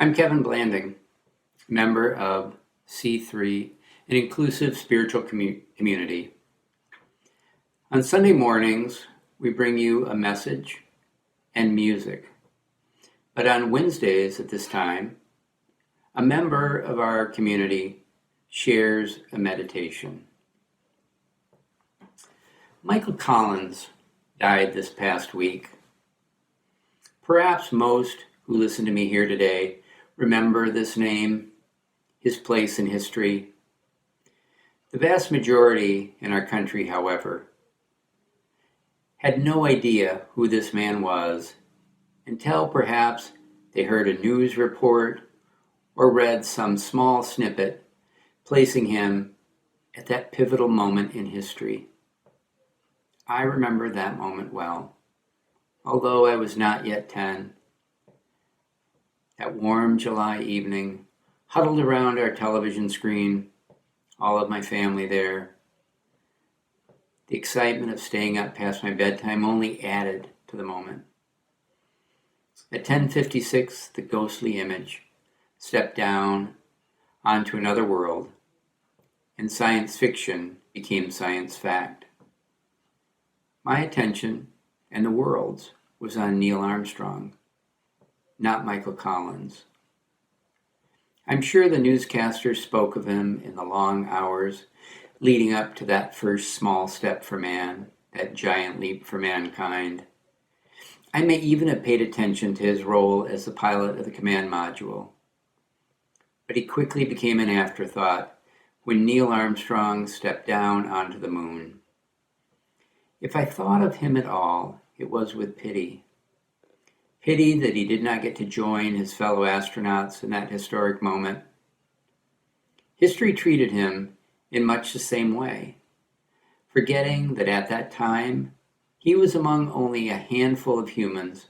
I'm Kevin Blanding, member of C3, an inclusive spiritual community. On Sunday mornings, we bring you a message and music. But on Wednesdays at this time, a member of our community shares a meditation. Michael Collins died this past week. Perhaps most who listen to me here today remember this name, his place in history. The vast majority in our country, however, had no idea who this man was until perhaps they heard a news report or read some small snippet placing him at that pivotal moment in history. I remember that moment well, although I was not yet 10. That warm July evening, huddled around our television screen, all of my family there. The excitement of staying up past my bedtime only added to the moment. At 10:56, the ghostly image stepped down onto another world, and science fiction became science fact. My attention, and the world's, was on Neil Armstrong, not Michael Collins. I'm sure the newscasters spoke of him in the long hours leading up to that first small step for man, that giant leap for mankind. I may even have paid attention to his role as the pilot of the command module. But he quickly became an afterthought when Neil Armstrong stepped down onto the moon. If I thought of him at all, it was with pity. Pity that he did not get to join his fellow astronauts in that historic moment. History treated him in much the same way, forgetting that at that time he was among only a handful of humans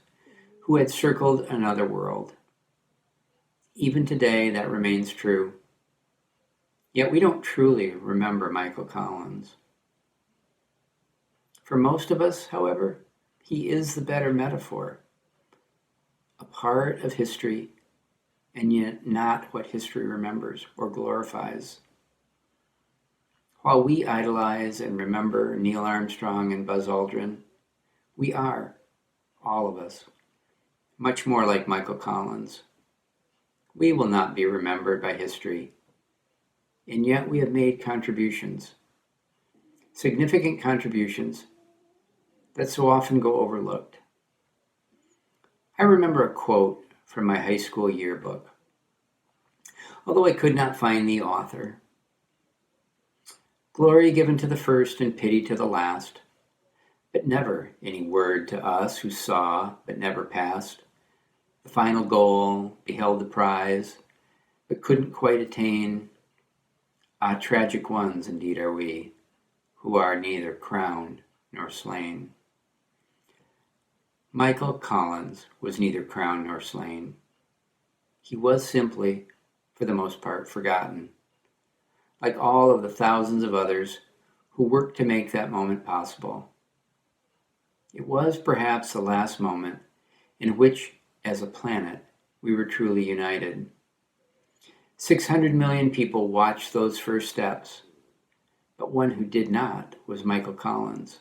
who had circled another world. Even today, that remains true. Yet we don't truly remember Michael Collins. For most of us, however, he is the better metaphor. A part of history, and yet not what history remembers or glorifies. While we idolize and remember Neil Armstrong and Buzz Aldrin, we are, all of us, much more like Michael Collins. We will not be remembered by history, and yet we have made contributions, significant contributions that so often go overlooked. I remember a quote from my high school yearbook, although I could not find the author. Glory given to the first and pity to the last, but never any word to us who saw but never passed. The final goal, beheld the prize, but couldn't quite attain. Ah, tragic ones indeed are we, who are neither crowned nor slain. Michael Collins was neither crowned nor slain. He was simply, for the most part, forgotten, like all of the thousands of others who worked to make that moment possible. It was perhaps the last moment in which, as a planet, we were truly united. 600 million people watched those first steps, but one who did not was Michael Collins.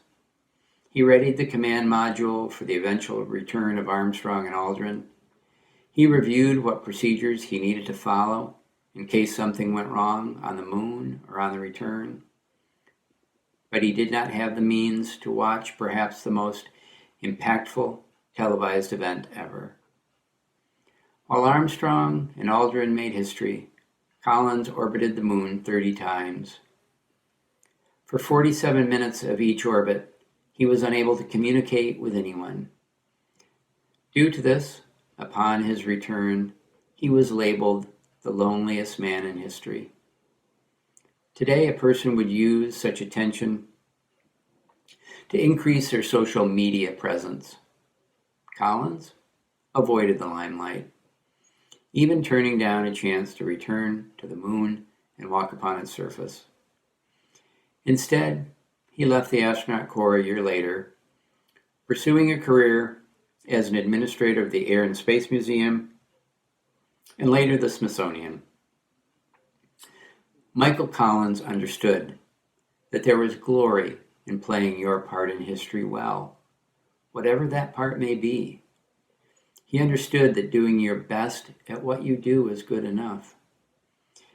He readied the command module for the eventual return of Armstrong and Aldrin. He reviewed what procedures he needed to follow in case something went wrong on the moon or on the return. But he did not have the means to watch perhaps the most impactful televised event ever. While Armstrong and Aldrin made history, Collins orbited the moon 30 times. For 47 minutes of each orbit, he was unable to communicate with anyone. Due to this, upon his return, he was labeled the loneliest man in history. Today, a person would use such attention to increase their social media presence. Collins avoided the limelight, even turning down a chance to return to the moon and walk upon its surface. Instead, he left the astronaut corps a year later, pursuing a career as an administrator of the Air and Space Museum and later the Smithsonian. Michael Collins understood that there was glory in playing your part in history well, whatever that part may be. He understood that doing your best at what you do is good enough.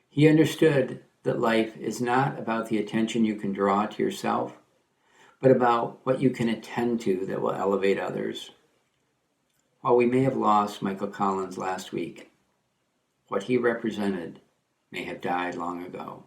He understood that life is not about the attention you can draw to yourself, but about what you can attend to that will elevate others. While we may have lost Michael Collins last week, what he represented may have died long ago.